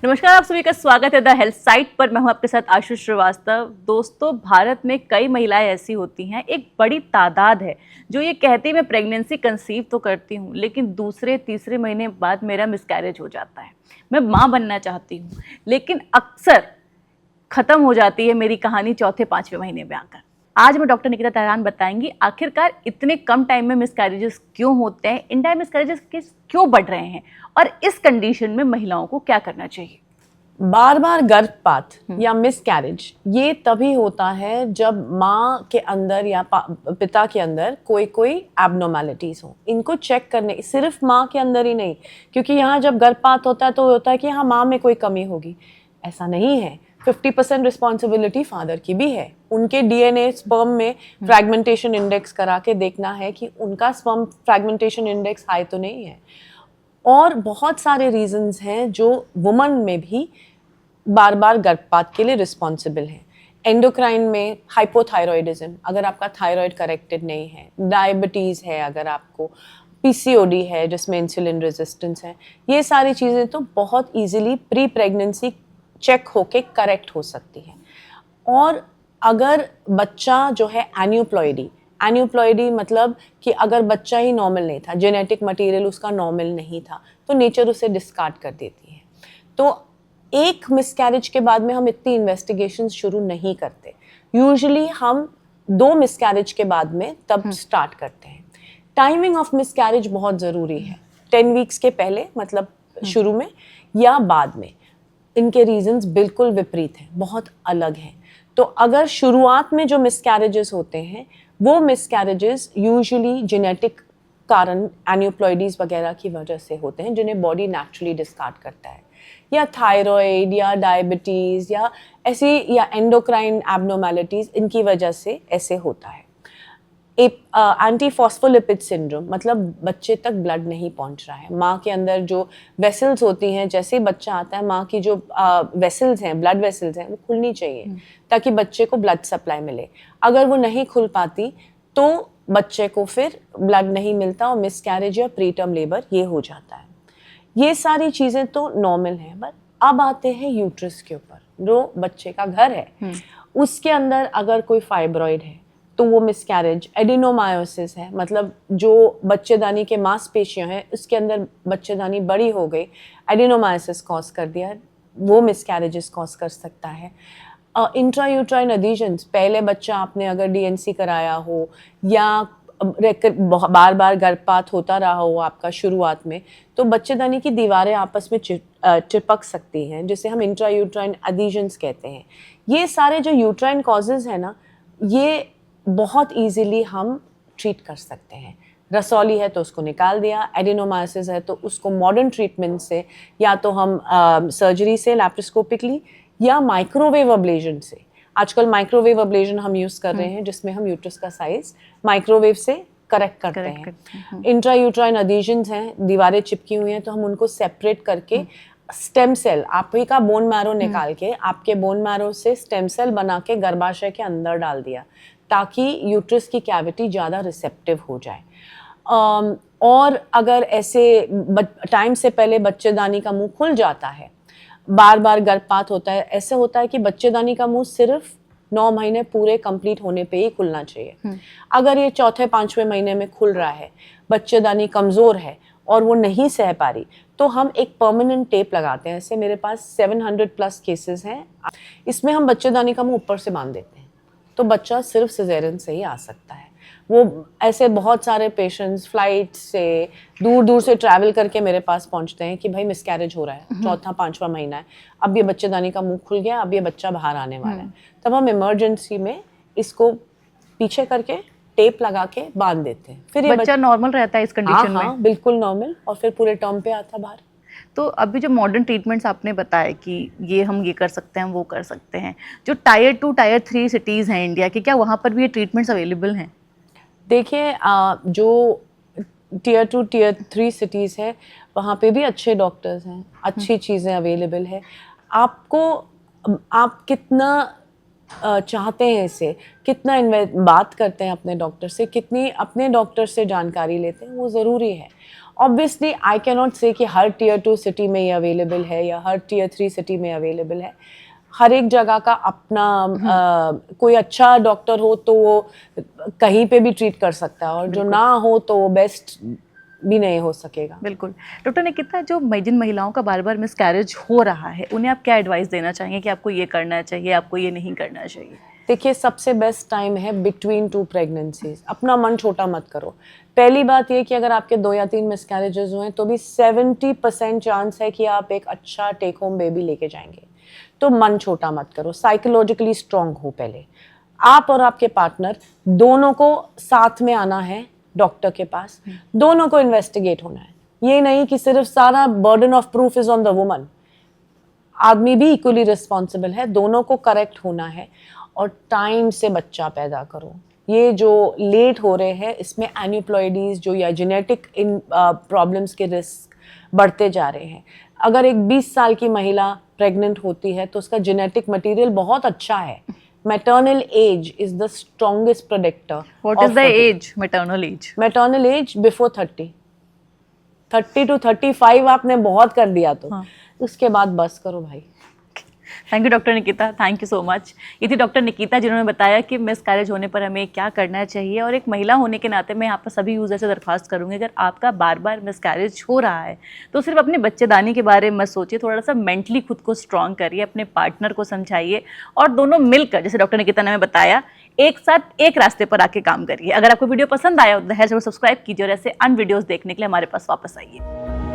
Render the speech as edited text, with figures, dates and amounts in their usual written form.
नमस्कार, आप सभी का स्वागत है द हेल्थ साइट पर। मैं हूं आपके साथ आशु श्रीवास्तव। दोस्तों, भारत में कई महिलाएं ऐसी होती हैं, एक बड़ी तादाद है जो ये कहती है मैं प्रेगनेंसी कंसीव तो करती हूँ लेकिन दूसरे तीसरे महीने बाद मेरा मिसकैरेज हो जाता है। मैं माँ बनना चाहती हूँ लेकिन अक्सर खत्म हो जाती है मेरी कहानी चौथे पांचवें महीने में आकर। आज मैं डॉक्टर निकिता तहरान बताएंगी आखिरकार इतने कम टाइम में मिसकैरेजेस क्यों होते हैं, इंडिया में मिसकैरेजेस केस क्यों बढ़ रहे हैं और इस कंडीशन में महिलाओं को क्या करना चाहिए। बार बार गर्भपात या मिसकैरेज ये तभी होता है जब माँ के अंदर या पिता के अंदर कोई एबनॉर्मैलिटीज हो। इनको चेक करने, सिर्फ माँ के अंदर ही नहीं, क्योंकि यहाँ जब गर्भपात होता है तो होता है कि हाँ माँ में कोई कमी होगी। ऐसा नहीं है। 50% रिस्पॉन्सिबिलिटी फादर की भी है। उनके डीएनए स्पर्म में फ्रैगमेंटेशन इंडेक्स करा के देखना है कि उनका स्पर्म फ्रैगमेंटेशन इंडेक्स हाई तो नहीं है। और बहुत सारे रीजंस हैं जो वुमन में भी बार बार गर्भपात के लिए रिस्पॉन्सिबल हैं। एंडोक्राइन में हाइपोथायरॉयडिज्म, अगर आपका थायराइड करेक्टेड नहीं है, डायबिटीज़ है, अगर आपको पीसीओडी है जिसमें इंसुलिन रेजिस्टेंस है, ये सारी चीज़ें तो बहुत इजीली प्री प्रेगनेंसी चेक होके करेक्ट हो सकती है। और अगर बच्चा जो है एन्यूप्लॉइडी मतलब कि अगर बच्चा ही नॉर्मल नहीं था, जेनेटिक मटेरियल उसका नॉर्मल नहीं था, तो नेचर उसे डिस्कार्ड कर देती है। तो एक मिसकैरेज के बाद में हम इतनी इन्वेस्टिगेशंस शुरू नहीं करते। यूजुअली हम 2 मिसकैरेज के बाद में तब स्टार्ट करते हैं। टाइमिंग ऑफ मिसकैरेज बहुत ज़रूरी है। 10 वीक्स के पहले मतलब शुरू में या बाद में, इनके रीजंस बिल्कुल विपरीत हैं, बहुत अलग हैं। तो अगर शुरुआत में जो मिसकैरेजेस होते हैं वो मिसकैरेजेस यूजुअली जेनेटिक कारण एन्यूप्लॉइडीज वगैरह की वजह से होते हैं जिन्हें बॉडी नेचुरली डिस्कार्ड करता है, या थायराइड या डायबिटीज़ या ऐसी या एंडोक्राइन एबनॉर्मैलिटीज़, इनकी वजह से ऐसे होता है। एंटी फॉस्फोलिपिड सिंड्रोम मतलब बच्चे तक ब्लड नहीं पहुंच रहा है। माँ के अंदर जो वेसल्स होती हैं, जैसे ही बच्चा आता है माँ की जो वेसल्स हैं, ब्लड वेसल्स हैं, वो खुलनी चाहिए ताकि बच्चे को ब्लड सप्लाई मिले। अगर वो नहीं खुल पाती तो बच्चे को फिर ब्लड नहीं मिलता और मिसकैरेज या प्रीटर्म लेबर ये हो जाता है। ये सारी चीज़ें तो नॉर्मल हैं। बट अब आते हैं यूट्रस के ऊपर, जो बच्चे का घर है। उसके अंदर अगर कोई फाइब्रॉइड है तो वो मिसकैरेज। एडिनोमायोसिस है मतलब जो बच्चेदानी के मांसपेशियां हैं उसके अंदर बच्चेदानी बड़ी हो गई, एडिनोमायोसिस कॉज कर दिया, वो मिसकैरेजेस कॉज कर सकता है। इंट्रायूट्राइन एडिशंस, पहले बच्चा आपने अगर डीएनसी कराया हो या बार बार गर्भपात होता रहा हो आपका शुरुआत में, तो बच्चेदानी की दीवारें आपस में चिपक सकती हैं, जिसे हम इंट्रायूट्राइन एडिशंस कहते हैं। ये सारे जो यूट्राइन कॉजेज हैं ना, ये बहुत इजीली हम ट्रीट कर सकते हैं। रसौली है तो उसको निकाल दिया, एडिनोमायोसिस है तो उसको मॉडर्न ट्रीटमेंट से, या तो हम सर्जरी से लैप्रोस्कोपिकली या माइक्रोवेव अब्लेशन से। आजकल माइक्रोवेव अब्लेशन हम यूज़ कर रहे हैं जिसमें हम यूट्रस का साइज माइक्रोवेव से करेक्ट करते हैं। इंट्रायूट्राइन एडिशंस हैं, दीवारें चिपकी हुई हैं, तो हम उनको सेपरेट करके स्टेम सेल, आप ही का बोन मैरो निकाल के आपके बोन मैरो से स्टेम सेल बना के गर्भाशय के अंदर डाल दिया ताकि यूट्रस की कैविटी ज़्यादा रिसेप्टिव हो जाए। और अगर ऐसे टाइम से पहले बच्चेदानी का मुंह खुल जाता है, बार बार गर्भपात होता है, ऐसे होता है कि बच्चेदानी का मुंह सिर्फ 9 महीने पूरे कंप्लीट होने पे ही खुलना चाहिए। अगर ये चौथे पांचवें महीने में खुल रहा है, बच्चेदानी कमज़ोर है और वो नहीं सह पा रही, तो हम एक परमानेंट टेप लगाते हैं। ऐसे मेरे पास 700+ केसेस हैं। इसमें हम बच्चेदानी का मुंह ऊपर से बांध देते हैं तो बच्चा सिर्फ सिजेरियन से ही आ सकता है। वो ऐसे बहुत सारे पेशेंट्स फ्लाइट से दूर दूर से ट्रैवल करके मेरे पास पहुंचते हैं कि भाई मिसकैरेज हो रहा है, चौथा पांचवा महीना है, अब ये बच्चेदानी का मुंह खुल गया, अब ये बच्चा बाहर आने वाला है। तब हम इमरजेंसी में इसको पीछे करके टेप लगा के बांध देते हैं। फिर ये बच्चा नॉर्मल रहता है इस कंडीशन में? हाँ, बिल्कुल नॉर्मल, और फिर पूरे टर्म पे आता बाहर। तो अभी जो मॉडर्न ट्रीटमेंट्स आपने बताया कि ये हम ये कर सकते हैं, वो कर सकते हैं, जो टायर 2 टायर 3 सिटीज़ हैं इंडिया की, क्या वहाँ पर भी ये ट्रीटमेंट्स अवेलेबल हैं? देखिए, जो टियर 2 टियर 3 सिटीज़ है वहाँ पे भी अच्छे डॉक्टर्स हैं, अच्छी चीज़ें अवेलेबल है। आप कितना चाहते हैं इसे, कितना बात करते हैं अपने डॉक्टर से, कितनी अपने डॉक्टर से जानकारी लेते हैं, वो ज़रूरी है। ऑब्वियसली आई कैन नॉट से कि हर टीयर 2 सिटी में ये अवेलेबल है या हर टीयर 3 सिटी में अवेलेबल है। हर एक जगह का अपना कोई अच्छा डॉक्टर हो तो वो कहीं पे भी ट्रीट कर सकता है, और जो ना हो तो वो बेस्ट भी नहीं हो सकेगा। बिल्कुल। डॉक्टर निकिता, जो जिन महिलाओं का बार बार मिसकैरेज हो रहा है, उन्हें आप क्या एडवाइस देना चाहेंगे कि आपको ये करना चाहिए, आपको ये नहीं करना चाहिए? देखिए, सबसे बेस्ट टाइम है बिटवीन 2 प्रेगनेंसीज। अपना मन छोटा मत करो। पहली बात ये कि अगर आपके 2 या 3 मिसकैरेजेस हुए तो भी 70% चांस है कि आप एक अच्छा टेक होम बेबी लेके जाएंगे। तो मन छोटा मत करो, साइकोलॉजिकली स्ट्रांग हो। पहले आप और आपके पार्टनर दोनों को साथ में आना है डॉक्टर के पास, दोनों को इन्वेस्टिगेट होना है। ये नहीं कि सिर्फ सारा burden of proof is on the woman. आदमी भी इक्वली रिस्पॉन्सिबल है, दोनों को करेक्ट होना है और टाइम से बच्चा पैदा करो। ये जो लेट हो रहे हैं इसमें एन्यूप्लॉइडीज जो या जेनेटिक इन प्रॉब्लम्स के रिस्क बढ़ते जा रहे हैं। अगर एक 20 साल की महिला प्रेग्नेंट होती है तो उसका जेनेटिक मटेरियल बहुत अच्छा है। Maternal age is the strongest predictor. What is the age, maternal age? Maternal age before 30 to 35 आपने बहुत कर दिया तो उसके बाद बस करो भाई। Thank you doctor Nikita, thank you so much. ये थी डॉक्टर निकिता जिन्होंने बताया कि मिसकैरेज होने पर हमें क्या करना चाहिए। और एक महिला होने के नाते मैं यहाँ पर सभी यूज़र से दरख्वास्त करूँगी, अगर आपका बार बार मिसकैरेज हो रहा है तो सिर्फ अपने बच्चेदानी के बारे में मत सोचिए, थोड़ा सा मेंटली खुद को स्ट्रॉन्ग करिए, अपने पार्टनर को समझाइए और दोनों मिलकर, जैसे डॉक्टर निकिता ने हमें बताया, एक साथ एक रास्ते पर आके काम करिए। अगर आपको वीडियो पसंद आया तो द हेल्थ को सब्सक्राइब कीजिए और ऐसे अन्य वीडियोज़ देखने के लिए हमारे पास वापस आइए।